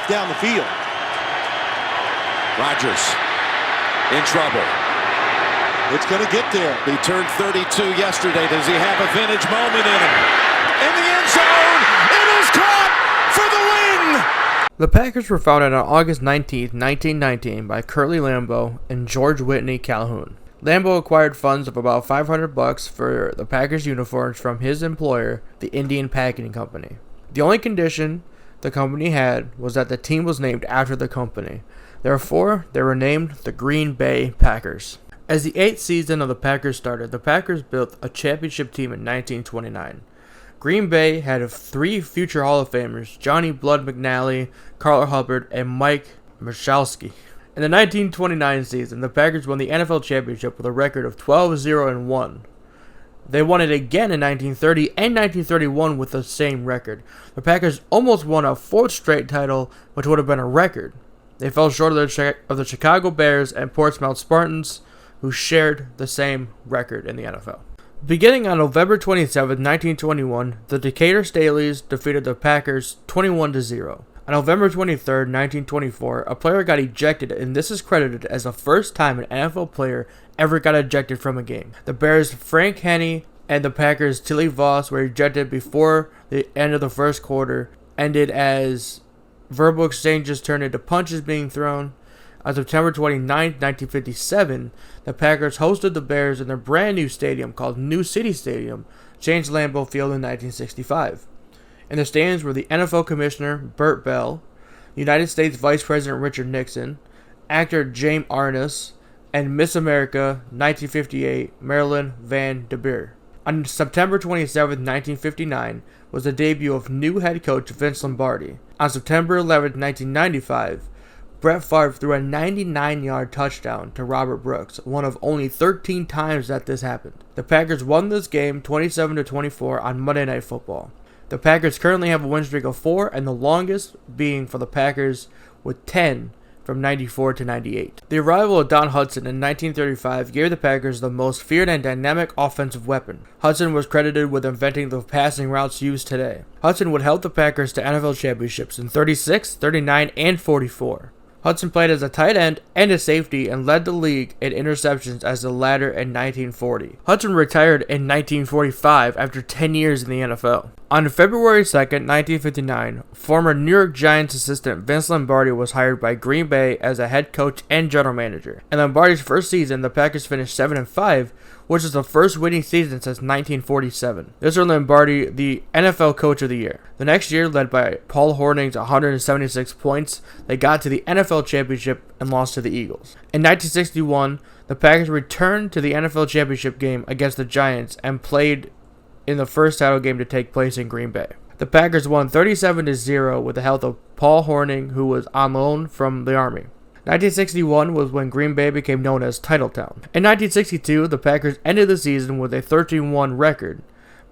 himself down the field. Rodgers in trouble. It's going to get there. He turned 32 yesterday. Does he have a vintage moment in him? In the end zone, it is caught for the win! The Packers were founded on August 19, 1919 by Curly Lambeau and George Whitney Calhoun. Lambeau acquired funds of about $500 for the Packers uniforms from his employer, the Indian Packaging Company. The only condition the company had was that the team was named after the company. Therefore, they were named the Green Bay Packers. As the 8th season of the Packers started, the Packers built a championship team in 1929. Green Bay had 3 future Hall of Famers, Johnny Blood McNally, Carl Hubbard, and Mike Michalski. In the 1929 season, the Packers won the NFL championship with a record of 12-0-1. They won it again in 1930 and 1931 with the same record. The Packers almost won a 4th straight title, which would have been a record. They fell short of the Chicago Bears and Portsmouth Spartans, who shared the same record in the NFL. Beginning on November 27, 1921, the Decatur Staleys defeated the Packers 21-0. On November 23, 1924, a player got ejected, and this is credited as the first time an NFL player ever got ejected from a game. The Bears' Frank Henney and the Packers' Tilly Voss were ejected before the end of the first quarter, ended as verbal exchanges turned into punches being thrown. On September 29, 1957, the Packers hosted the Bears in their brand new stadium called New City Stadium, changed Lambeau Field in 1965. In the stands were the NFL Commissioner Burt Bell, United States Vice President Richard Nixon, actor James Arness, and Miss America 1958 Marilyn Van Der Beer. On September 27, 1959, was the debut of new head coach Vince Lombardi. On September 11, 1995, Brett Favre threw a 99-yard touchdown to Robert Brooks, one of only 13 times that this happened. The Packers won this game 27-24 on Monday Night Football. The Packers currently have a win streak of 4, and the longest being for the Packers with 10 from 94 to 98. The arrival of Don Hutson in 1935 gave the Packers the most feared and dynamic offensive weapon. Hutson was credited with inventing the passing routes used today. Hutson would help the Packers to NFL championships in 36, 39, and 44. Hutson played as a tight end and a safety and led the league in interceptions as the latter in 1940. Hutson retired in 1945 after 10 years in the NFL. On February 2, 1959, former New York Giants assistant Vince Lombardi was hired by Green Bay as a head coach and general manager. In Lombardi's first season, the Packers finished 7-5, which is the first winning season since 1947. This earned Lombardi the NFL Coach of the Year. The next year, led by Paul Hornung's 176 points, they got to the NFL Championship and lost to the Eagles. In 1961, the Packers returned to the NFL Championship game against the Giants and played in the first title game to take place in Green Bay. The Packers won 37-0 with the help of Paul Hornung, who was on loan from the Army. 1961 was when Green Bay became known as Titletown. In 1962, the Packers ended the season with a 13-1 record.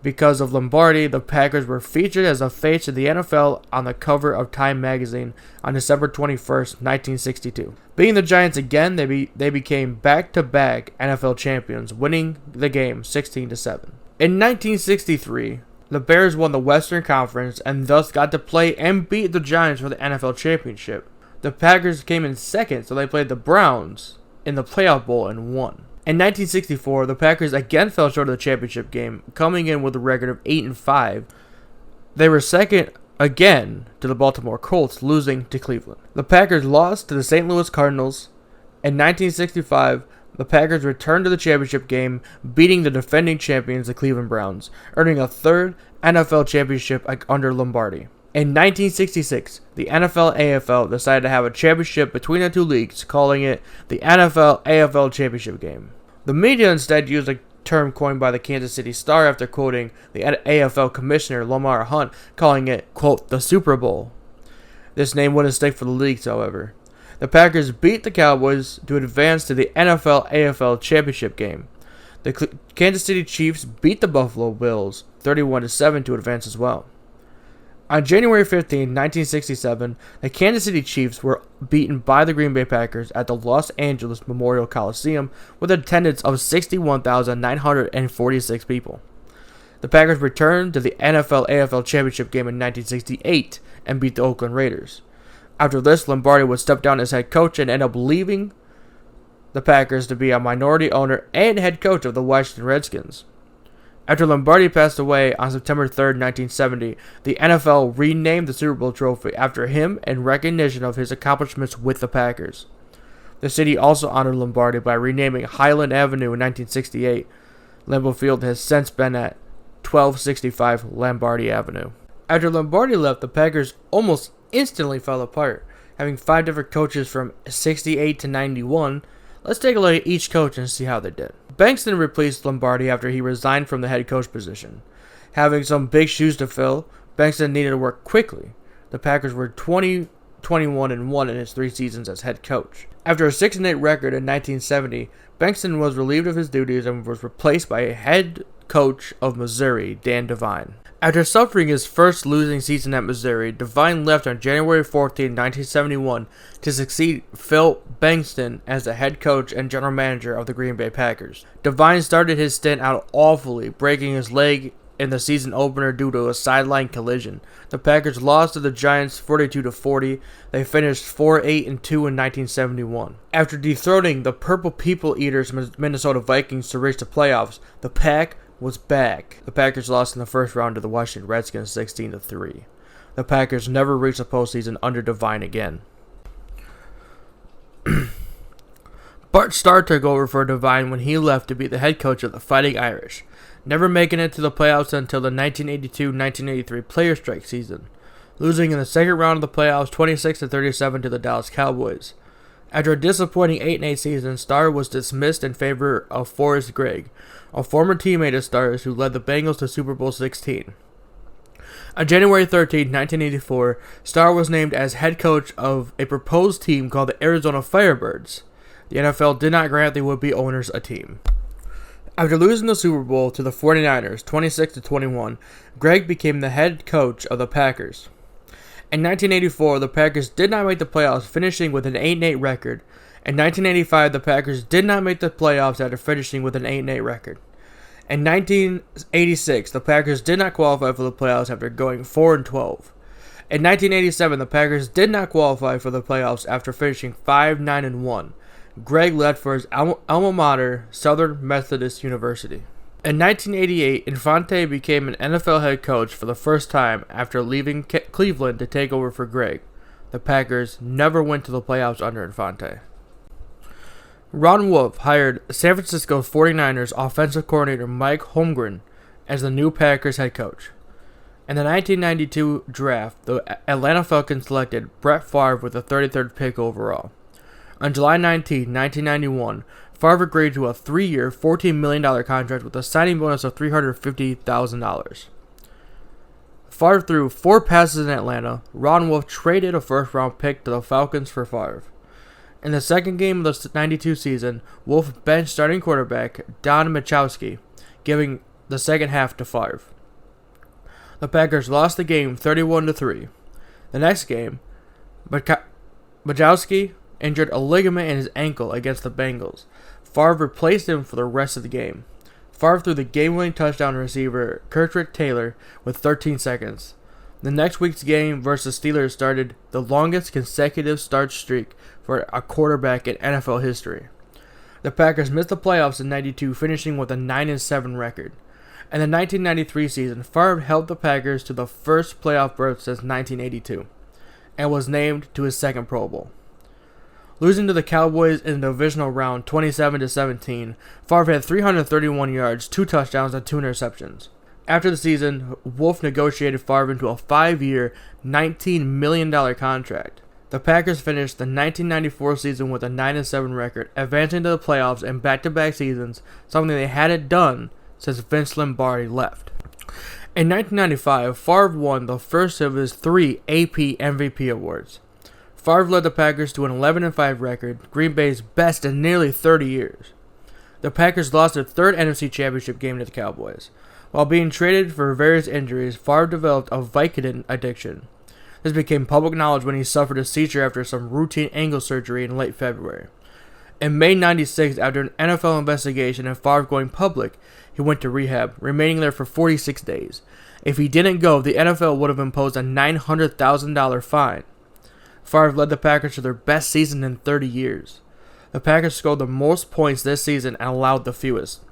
Because of Lombardi, the Packers were featured as a face of the NFL on the cover of Time magazine on December 21, 1962. Beating the Giants again, they became back-to-back NFL champions, winning the game 16-7. In 1963, the Bears won the Western Conference and thus got to play and beat the Giants for the NFL championship. The Packers came in second, so they played the Browns in the playoff bowl and won. In 1964, the Packers again fell short of the championship game, coming in with a record of 8-5. They were second again to the Baltimore Colts, losing to Cleveland. The Packers lost to the St. Louis Cardinals. In 1965, the Packers returned to the championship game, beating the defending champions, the Cleveland Browns, earning a third NFL championship under Lombardi. In 1966, the NFL-AFL decided to have a championship between the two leagues, calling it the NFL-AFL Championship Game. The media instead used a term coined by the Kansas City Star after quoting the AFL Commissioner Lamar Hunt, calling it, quote, the Super Bowl. This name wouldn't stick for the leagues, however. The Packers beat the Cowboys to advance to the NFL-AFL Championship Game. The Kansas City Chiefs beat the Buffalo Bills 31-7 to advance as well. On January 15, 1967, the Kansas City Chiefs were beaten by the Green Bay Packers at the Los Angeles Memorial Coliseum with an attendance of 61,946 people. The Packers returned to the NFL-AFL Championship game in 1968 and beat the Oakland Raiders. After this, Lombardi would step down as head coach and end up leaving the Packers to be a minority owner and head coach of the Washington Redskins. After Lombardi passed away on September 3rd, 1970, the NFL renamed the Super Bowl trophy after him in recognition of his accomplishments with the Packers. The city also honored Lombardi by renaming Highland Avenue in 1968. Lambeau Field has since been at 1265 Lombardi Avenue. After Lombardi left, the Packers almost instantly fell apart, having 5 different coaches from 68 to 91. Let's take a look at each coach and see how they did. Bankston replaced Lombardi after he resigned from the head coach position. Having some big shoes to fill, Bankston needed to work quickly. The Packers were 21-1 in his 3 seasons as head coach. After a 6-8 record in 1970, Bankston was relieved of his duties and was replaced by head coach of Missouri, Dan Devine. After suffering his first losing season at Missouri, Devine left on January 14, 1971 to succeed Phil Bankston as the head coach and general manager of the Green Bay Packers. Devine started his stint out awfully, breaking his leg in the season opener due to a sideline collision. The Packers lost to the Giants 42-40. They finished 4-8-2 in 1971. After dethroning the Purple People Eaters Minnesota Vikings to reach the playoffs, the Pack was back. The Packers lost in the first round to the Washington Redskins 16-3. The Packers never reached the postseason under Devine again. Bart Starr took over for Devine when he left to be the head coach of the Fighting Irish, never making it to the playoffs until the 1982-1983 player strike season, losing in the second round of the playoffs 26-37 to the Dallas Cowboys. After a disappointing 8-8 season, Starr was dismissed in favor of Forrest Gregg, a former teammate of Starr's who led the Bengals to Super Bowl XVI. On January 13, 1984, Starr was named as head coach of a proposed team called the Arizona Firebirds. The NFL did not grant the would-be owners a team. After losing the Super Bowl to the 49ers 26-21, Gregg became the head coach of the Packers. In 1984, the Packers did not make the playoffs, finishing with an 8-8 record. In 1985, the Packers did not make the playoffs after finishing with an 8-8 record. In 1986, the Packers did not qualify for the playoffs after going 4-12. In 1987, the Packers did not qualify for the playoffs after finishing 5-9-1. Gregg left for his alma mater, Southern Methodist University. In 1988, Infante became an NFL head coach for the first time after leaving Cleveland to take over for Gregg. The Packers never went to the playoffs under Infante. Ron Wolf hired San Francisco 49ers offensive coordinator Mike Holmgren as the new Packers head coach. In the 1992 draft, the Atlanta Falcons selected Brett Favre with the 33rd pick overall. On July 19, 1991, Favre agreed to a 3-year, $14 million contract with a signing bonus of $350,000. Favre threw 4 passes in Atlanta. Ron Wolf traded a first-round pick to the Falcons for Favre. In the second game of the 92 season, Wolf benched starting quarterback Don Majkowski, giving the second half to Favre. The Packers lost the game 31-3. The next game, Majkowski injured a ligament in his ankle against the Bengals. Favre replaced him for the rest of the game. Favre threw the game-winning touchdown to receiver Kurtrick Taylor with 13 seconds. The next week's game versus Steelers started the longest consecutive start streak for a quarterback in NFL history. The Packers missed the playoffs in 92, finishing with a 9-7 record. In the 1993 season, Favre helped the Packers to the first playoff berth since 1982, and was named to his second Pro Bowl. Losing to the Cowboys in the divisional round 27-17, Favre had 331 yards, 2 touchdowns, and 2 interceptions. After the season, Wolf negotiated Favre into a 5-year, $19 million contract. The Packers finished the 1994 season with a 9-7 record, advancing to the playoffs in back-to-back seasons, something they hadn't done since Vince Lombardi left. In 1995, Favre won the first of his 3 AP MVP awards. Favre led the Packers to an 11-5 record, Green Bay's best in nearly 30 years. The Packers lost their 3rd NFC Championship game to the Cowboys. While being traded for various injuries, Favre developed a Vicodin addiction. This became public knowledge when he suffered a seizure after some routine ankle surgery in late February. In May 96, after an NFL investigation and Favre going public, he went to rehab, remaining there for 46 days. If he didn't go, the NFL would have imposed a $900,000 fine. Favre led the Packers to their best season in 30 years. The Packers scored the most points this season and allowed the fewest,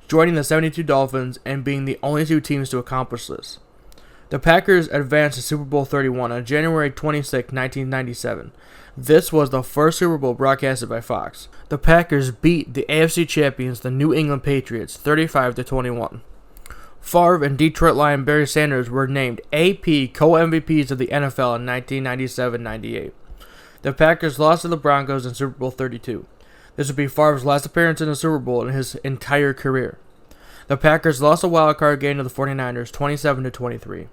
joining the 72 Dolphins and being the only two teams to accomplish this. The Packers advanced to Super Bowl 31 on January 26, 1997. This was the first Super Bowl broadcasted by Fox. The Packers beat the AFC champions, the New England Patriots, 35-21. Favre and Detroit Lion Barry Sanders were named AP co-MVPs of the NFL in 1997-98. The Packers lost to the Broncos in Super Bowl 32. This would be Favre's last appearance in a Super Bowl in his entire career. The Packers lost a wild-card game to the 49ers, 27-23.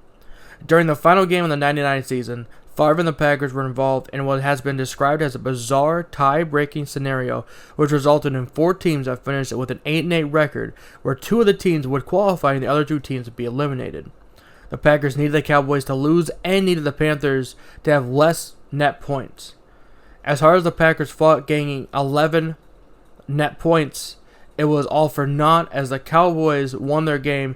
During the final game of the 99 season, Favre and the Packers were involved in what has been described as a bizarre tie-breaking scenario, which resulted in 4 teams that finished with an 8-8 record, where 2 of the teams would qualify and the other 2 teams would be eliminated. The Packers needed the Cowboys to lose and needed the Panthers to have less net points. As hard as the Packers fought gaining 11 net points, it was all for naught as the Cowboys won their game,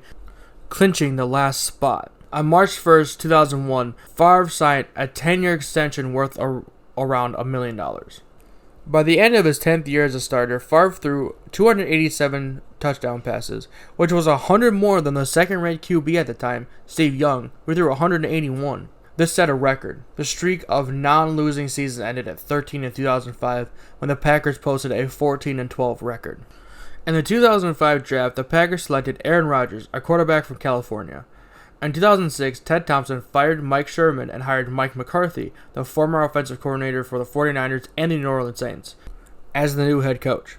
clinching the last spot. On March 1st, 2001, Favre signed a 10-year extension worth around $1 million. By the end of his 10th year as a starter, Favre threw 287 touchdown passes, which was 100 more than the second-rate QB at the time, Steve Young, who threw 181. This set a record. The streak of non-losing seasons ended at 13 in 2005 when the Packers posted a 14-12 record. In the 2005 draft, the Packers selected Aaron Rodgers, a quarterback from California. In 2006, Ted Thompson fired Mike Sherman and hired Mike McCarthy, the former offensive coordinator for the 49ers and the New Orleans Saints, as the new head coach.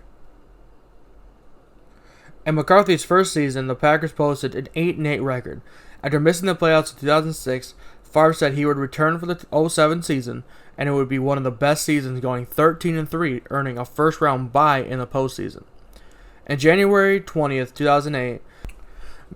In McCarthy's first season, the Packers posted an 8-8 record. After missing the playoffs in 2006, Favre said he would return for the 07 season, and it would be one of the best seasons, going 13-3, earning a first-round bye in the postseason. On January 20th, 2008,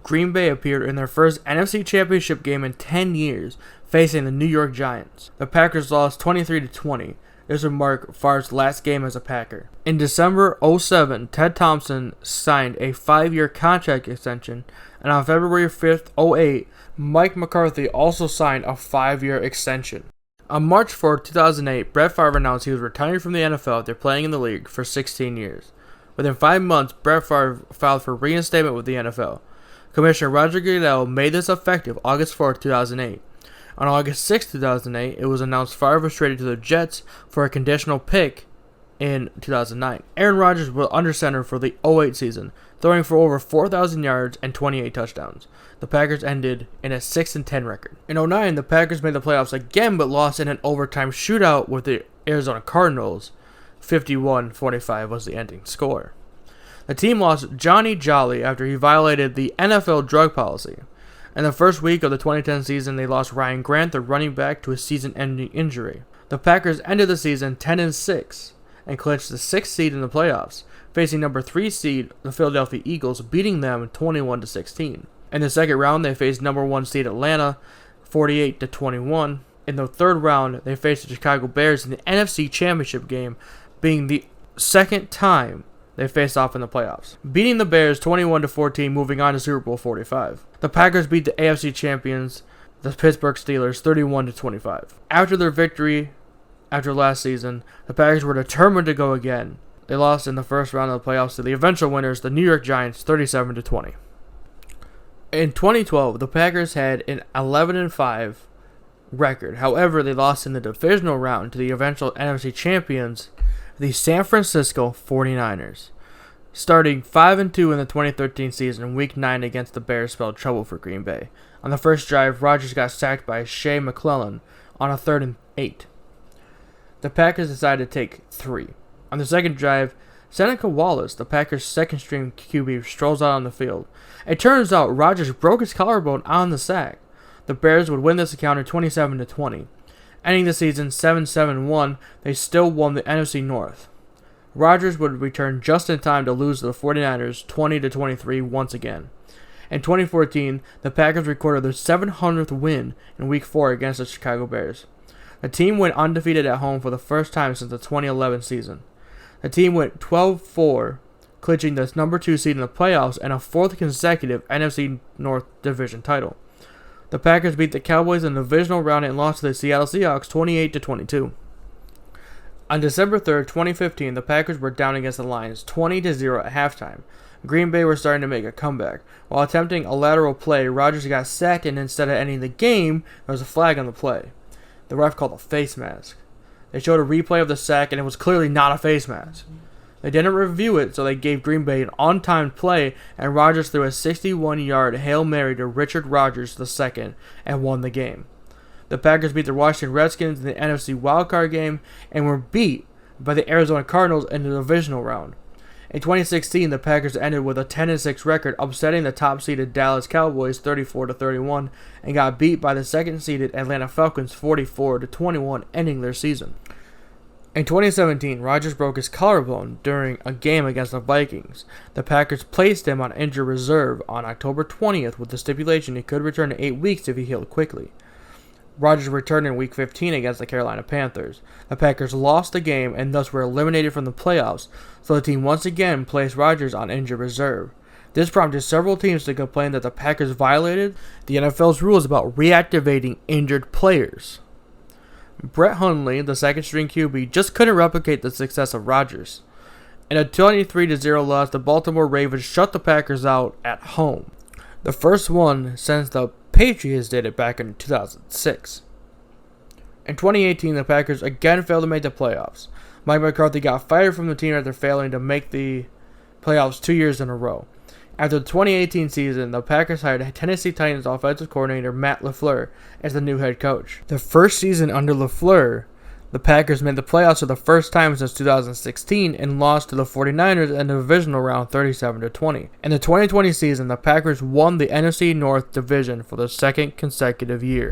Green Bay appeared in their first NFC Championship game in 10 years, facing the New York Giants. The Packers lost 23-20. This would mark Favre's last game as a Packer. In December 07, Ted Thompson signed a 5-year contract extension, and on February 5th, 08, Mike McCarthy also signed a 5-year extension. On March 4, 2008, Brett Favre announced he was retiring from the NFL after playing in the league for 16 years. Within 5 months, Brett Favre filed for reinstatement with the NFL. Commissioner Roger Goodell made this effective August 4, 2008. On August 6, 2008, it was announced Favre was traded to the Jets for a conditional pick in 2009. Aaron Rodgers was under center for the 08 season, throwing for over 4,000 yards and 28 touchdowns. The Packers ended in a 6-10 record. In 09, the Packers made the playoffs again but lost in an overtime shootout with the Arizona Cardinals. 51-45 was the ending score. The team lost Johnny Jolly after he violated the NFL drug policy. In the first week of the 2010 season, they lost Ryan Grant, the running back, to a season-ending injury. The Packers ended the season 10-6 and clinched the 6th seed in the playoffs, facing number 3 seed, the Philadelphia Eagles, beating them 21-16. In the second round, they faced number 1 seed Atlanta, 48-21. In the third round, they faced the Chicago Bears in the NFC Championship game, being the second time they faced off in the playoffs, beating the Bears 21-14, moving on to Super Bowl 45. The Packers beat the AFC champions, the Pittsburgh Steelers, 31-25. After their victory after last season, the Packers were determined to go again. They lost in the first round of the playoffs to the eventual winners, the New York Giants, 37-20. In 2012, the Packers had an 11-5 record. However, they lost in the divisional round to the eventual NFC champions, the San Francisco 49ers. Starting 5-2 in the 2013 season, Week 9 against the Bears spelled trouble for Green Bay. On the first drive, Rodgers got sacked by Shea McClellan on a 3rd and 8. The Packers decided to take 3. On the second drive, Seneca Wallace, the Packers' second-string QB, strolls out on the field. It turns out Rodgers broke his collarbone on the sack. The Bears would win this encounter 27-20. Ending the season 7-1, they still won the NFC North. Rodgers would return just in time to lose to the 49ers 20-23 once again. In 2014, the Packers recorded their 700th win in Week 4 against the Chicago Bears. The team went undefeated at home for the first time since the 2011 season. The team went 12-4, clinching the number 2 seed in the playoffs and a 4th consecutive NFC North Division title. The Packers beat the Cowboys in the divisional round and lost to the Seattle Seahawks 28-22. On December 3rd, 2015, the Packers were down against the Lions 20-0 at halftime. Green Bay were starting to make a comeback. While attempting a lateral play, Rodgers got sacked, and instead of ending the game, there was a flag on the play. The ref called a face mask. They showed a replay of the sack, and it was clearly not a face mask. They didn't review it, so they gave Green Bay an on-timed play, and Rodgers threw a 61-yard Hail Mary to Richard Rodgers II and won the game. The Packers beat the Washington Redskins in the NFC wildcard game and were beat by the Arizona Cardinals in the divisional round. In 2016, the Packers ended with a 10-6 record, upsetting the top-seeded Dallas Cowboys 34-31 and got beat by the second-seeded Atlanta Falcons 44-21, ending their season. In 2017, Rodgers broke his collarbone during a game against the Vikings. The Packers placed him on injured reserve on October 20th with the stipulation he could return in 8 weeks if he healed quickly. Rodgers returned in Week 15 against the Carolina Panthers. The Packers lost the game and thus were eliminated from the playoffs, so the team once again placed Rodgers on injured reserve. This prompted several teams to complain that the Packers violated the NFL's rules about reactivating injured players. Brett Hundley, the second-string QB, just couldn't replicate the success of Rodgers. In a 23-0 loss, the Baltimore Ravens shut the Packers out at home, the first one since the Patriots did it back in 2006. In 2018, the Packers again failed to make the playoffs. Mike McCarthy got fired from the team after failing to make the playoffs 2 years in a row. After the 2018 season, the Packers hired Tennessee Titans offensive coordinator Matt LaFleur as the new head coach. The first season under LaFleur, the Packers made the playoffs for the first time since 2016 and lost to the 49ers in the divisional round 37-20. In the 2020 season, the Packers won the NFC North division for the second consecutive year.